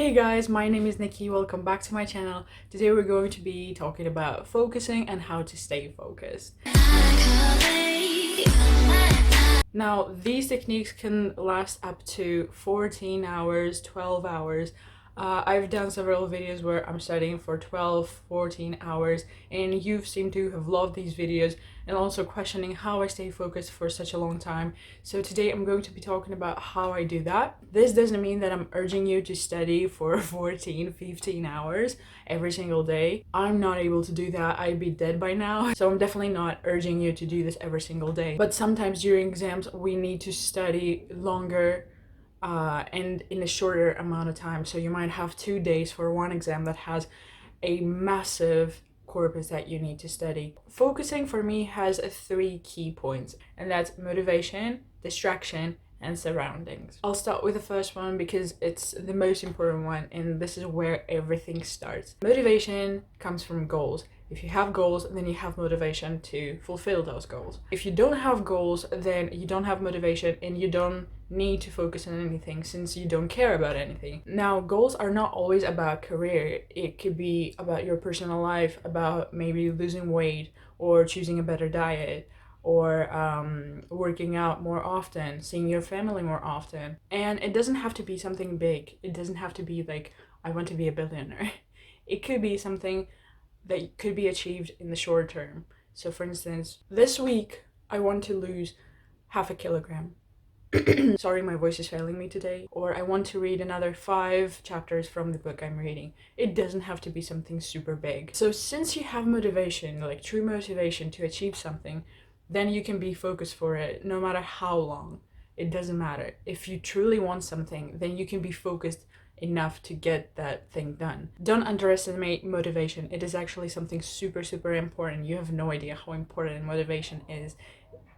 Hey guys, my name is Nikki. Welcome back to my channel. Today we're going to be talking about focusing and how to stay focused. Now, these techniques can last up to 14 hours, 12 hours. I've done several videos where I'm studying for 12, 14 hours, and you've seemed to have loved these videos and also questioning how I stay focused for such a long time. So today I'm going to be talking about how I do that. This doesn't mean that I'm urging you to study for 14, 15 hours every single day. I'm not able to do that. I'd be dead by now. So I'm definitely not urging you to do this every single day. But sometimes during exams, we need to study longer and in a shorter amount of time. So you might have 2 days for one exam that has a massive corpus that you need to study. Focusing for me has 3 key points, and that's motivation, distraction, and surroundings. I'll start with the first one because it's the most important one, and this is where everything starts. Motivation comes from goals. If you have goals, then you have motivation to fulfill those goals. If you don't have goals, then you don't have motivation and you don't need to focus on anything since you don't care about anything. Now, goals are not always about career. It could be about your personal life, about maybe losing weight or choosing a better diet, or working out more often, seeing your family more often. And it doesn't have to be something big. It doesn't have to be like, I want to be a billionaire. It could be something that could be achieved in the short term. So for instance, this week I want to lose half a kilogram. Sorry, my voice is failing me today. Or I want to read another 5 chapters from the book I'm reading. It doesn't have to be something super big. So since you have motivation, like true motivation to achieve something, then you can be focused for it no matter how long. It doesn't matter. If you truly want something, then you can be focused enough to get that thing done. Don't underestimate motivation. It is actually something super important. You have no idea how important motivation is.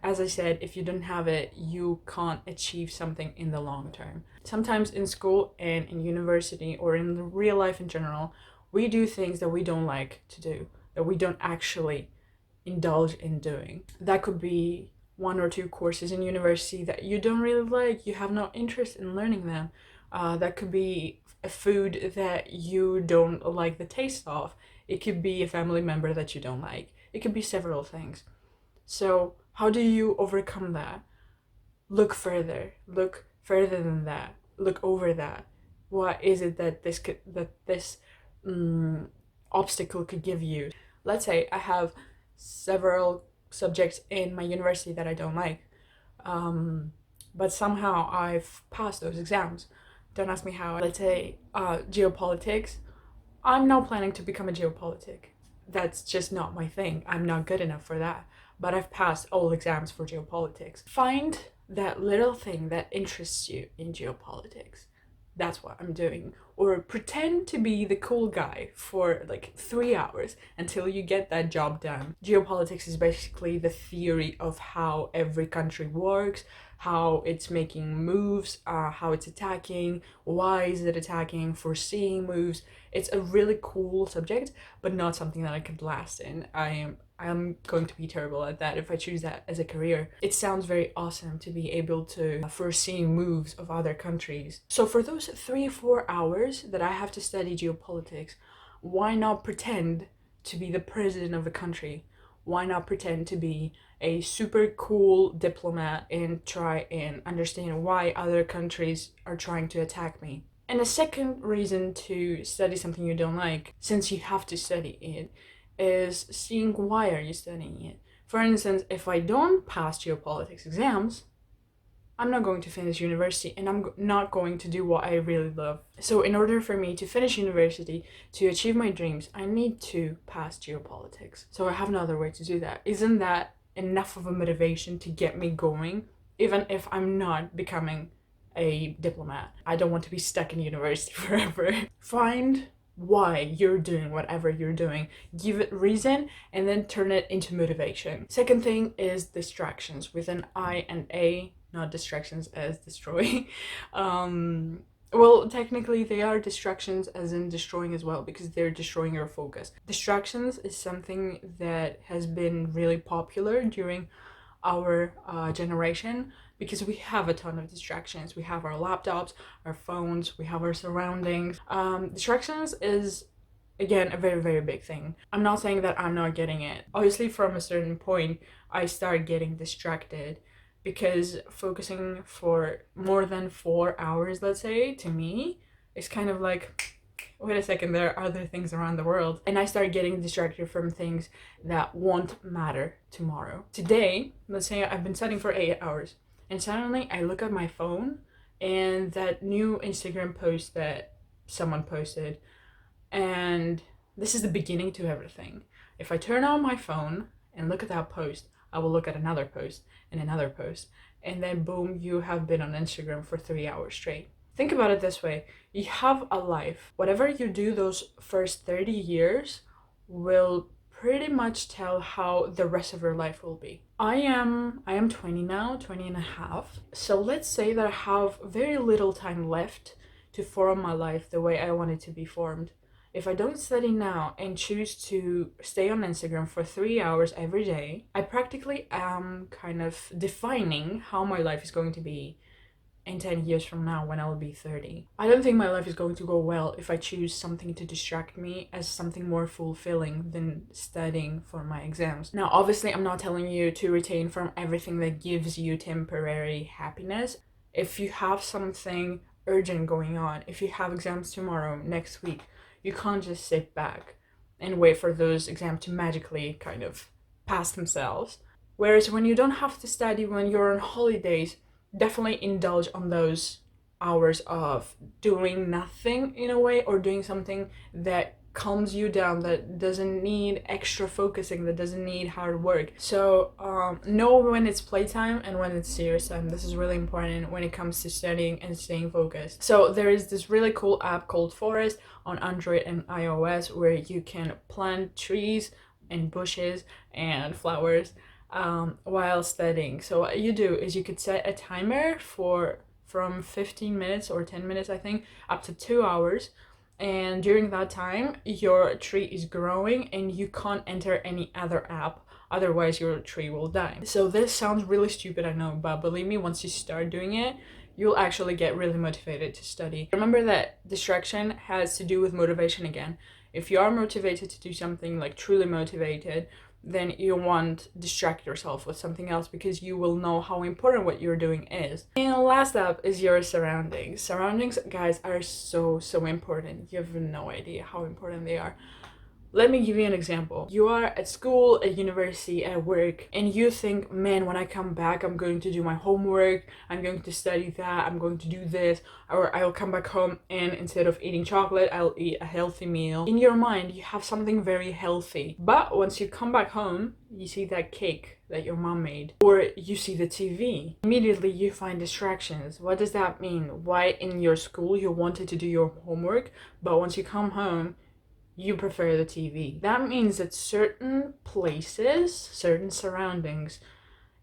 As I said, if you don't have it, you can't achieve something in the long term. Sometimes in school and in university or in real life in general, we do things that we don't like to do, that we don't actually indulge in doing. That could be 1 or 2 courses in university that you don't really like, you have no interest in learning them. That could be a food that you don't like the taste of. It could be a family member that you don't like. It could be several things. So how do you overcome that? Look further than that. Look over that. What is it that this obstacle could give you? Let's say I have several subjects in my university that I don't like, but somehow I've passed those exams. Don't ask me how. Let's say geopolitics. I'm not planning to become a geopolitic. That's just not my thing. I'm not good enough for that. But I've passed all exams for geopolitics. Find that little thing that interests you in geopolitics. That's what I'm doing. Or pretend to be the cool guy for like 3 hours until you get that job done. Geopolitics is basically the theory of how every country works, how it's making moves, how it's attacking, why is it attacking, foreseeing moves. It's a really cool subject, but not something that I could last in. I'm going to be terrible at that if I choose that as a career. It sounds very awesome to be able to foresee moves of other countries. So for those 3-4 hours that I have to study geopolitics, why not pretend to be the president of a country? Why not pretend to be a super cool diplomat and try and understand why other countries are trying to attack me? And a second reason to study something you don't like, since you have to study it, is seeing why are you studying it. For instance, if I don't pass geopolitics exams, I'm not going to finish university and I'm not going to do what I really love. So in order for me to finish university, to achieve my dreams, I need to pass geopolitics. So I have no other way to do that. Isn't that enough of a motivation to get me going, even if I'm not becoming a diplomat? I don't want to be stuck in university forever. Find why you're doing whatever you're doing, give it reason, and then turn it into motivation. Second thing is distractions with an I and A, not distractions as destroy. Well, technically they are distractions as in destroying as well, because they're destroying your focus. Distractions is something that has been really popular during our generation. because we have a ton of distractions. We have our laptops, our phones, we have our surroundings. Distractions is, again, a very, very big thing. I'm not saying that I'm not getting it. Obviously, from a certain point, I start getting distracted because focusing for more than 4 hours, let's say, to me, is kind of like, wait a second, there are other things around the world. And I start getting distracted from things that won't matter tomorrow. Today, let's say I've been studying for 8 hours, and suddenly I look at my phone and that new Instagram post that someone posted, and this is the beginning to everything. If I turn on my phone and look at that post, I will look at another post and another post, and then boom, you have been on Instagram for 3 hours straight. Think about it this way. You have a life. Whatever you do those first 30 years will pretty much tell how the rest of your life will be. I am 20 now, 20 and a half. So let's say that I have very little time left to form my life the way I want it to be formed. If I don't study now and choose to stay on Instagram for 3 hours every day, I practically am kind of defining how my life is going to be in 10 years from now when I'll be 30. I don't think my life is going to go well if I choose something to distract me as something more fulfilling than studying for my exams. Now, obviously, I'm not telling you to retain from everything that gives you temporary happiness. If you have something urgent going on, if you have exams tomorrow, next week, you can't just sit back and wait for those exams to magically kind of pass themselves. Whereas when you don't have to study, when you're on holidays, definitely indulge on those hours of doing nothing in a way, or doing something that calms you down, that doesn't need extra focusing, that doesn't need hard work. So know when it's playtime and when it's serious time. This is really important when it comes to studying and staying focused. So there is this really cool app called Forest on Android and iOS where you can plant trees and bushes and flowers while studying. So what you do is you could set a timer from 15 minutes or 10 minutes, I think, up to 2 hours. And during that time, your tree is growing and you can't enter any other app. Otherwise, your tree will die. So this sounds really stupid, I know, but believe me, once you start doing it, you'll actually get really motivated to study. Remember that distraction has to do with motivation again. If you are motivated to do something, like truly motivated, then you won't distract yourself with something else because you will know how important what you're doing is. And last up is your surroundings. Surroundings, guys, are so important. You have no idea how important they are. Let me give you an example. You are at school, at university, at work, and you think, man, when I come back, I'm going to do my homework, I'm going to study that, I'm going to do this, or I'll come back home and instead of eating chocolate, I'll eat a healthy meal. In your mind, you have something very healthy. But once you come back home, you see that cake that your mom made, or you see the TV. Immediately, you find distractions. What does that mean? Why in your school you wanted to do your homework, but once you come home, you prefer the TV. That means that certain places, certain surroundings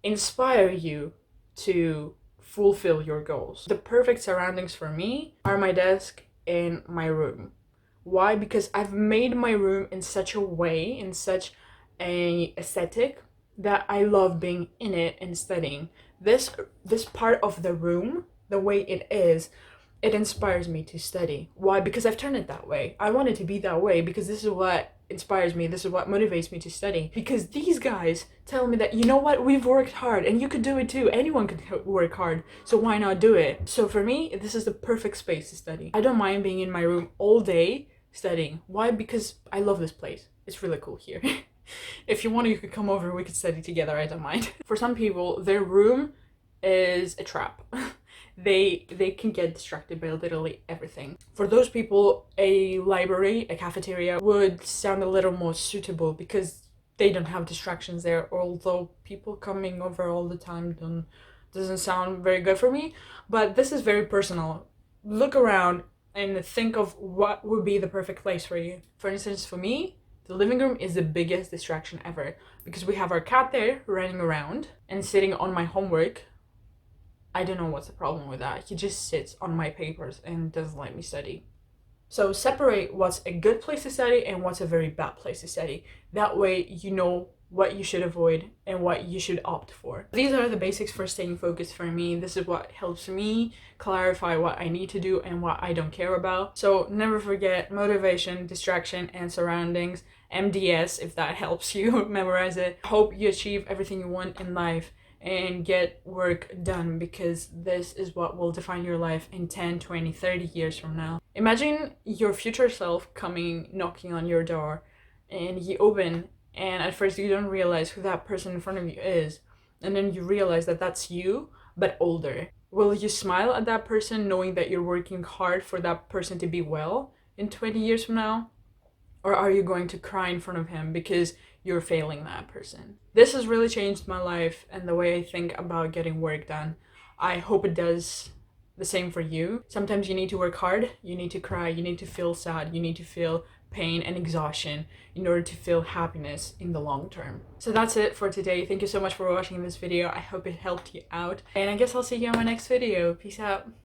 inspire you to fulfill your goals. The perfect surroundings for me are my desk and my room. Why? Because I've made my room in such a way, in such a aesthetic, that I love being in it and studying. This part of the room, the way it is, it inspires me to study. Why? Because I've turned it that way. I want it to be that way because this is what inspires me. This is what motivates me to study. Because these guys tell me that, you know what, we've worked hard and you could do it too. Anyone could work hard. So why not do it? So for me, this is the perfect space to study. I don't mind being in my room all day studying. Why? Because I love this place. It's really cool here. If you want, you could come over, we could study together, I don't mind. For some people, their room is a trap. They can get distracted by literally everything. For those people, a library, a cafeteria would sound a little more suitable because they don't have distractions there, although people coming over all the time doesn't sound very good for me. But this is very personal. Look around and think of what would be the perfect place for you. For instance, for me, the living room is the biggest distraction ever because we have our cat there running around and sitting on my homework. I don't know what's the problem with that. He just sits on my papers and doesn't let me study. So separate what's a good place to study and what's a very bad place to study. That way you know what you should avoid and what you should opt for. These are the basics for staying focused for me. This is what helps me clarify what I need to do and what I don't care about. So never forget motivation, distraction, and surroundings. MDS, if that helps you memorize it. Hope you achieve everything you want in life and get work done, because this is what will define your life in 10, 20, 30 years from now. Imagine your future self coming knocking on your door, and you open, and at first you don't realize who that person in front of you is, and then you realize that that's you but older. Will you smile at that person knowing that you're working hard for that person to be well in 20 years from now? Or are you going to cry in front of him because you're failing that person? This has really changed my life and the way I think about getting work done. I hope it does the same for you. Sometimes you need to work hard, you need to cry, you need to feel sad, you need to feel pain and exhaustion in order to feel happiness in the long term. So that's it for today. Thank you so much for watching this video. I hope it helped you out. And I guess I'll see you on my next video. Peace out.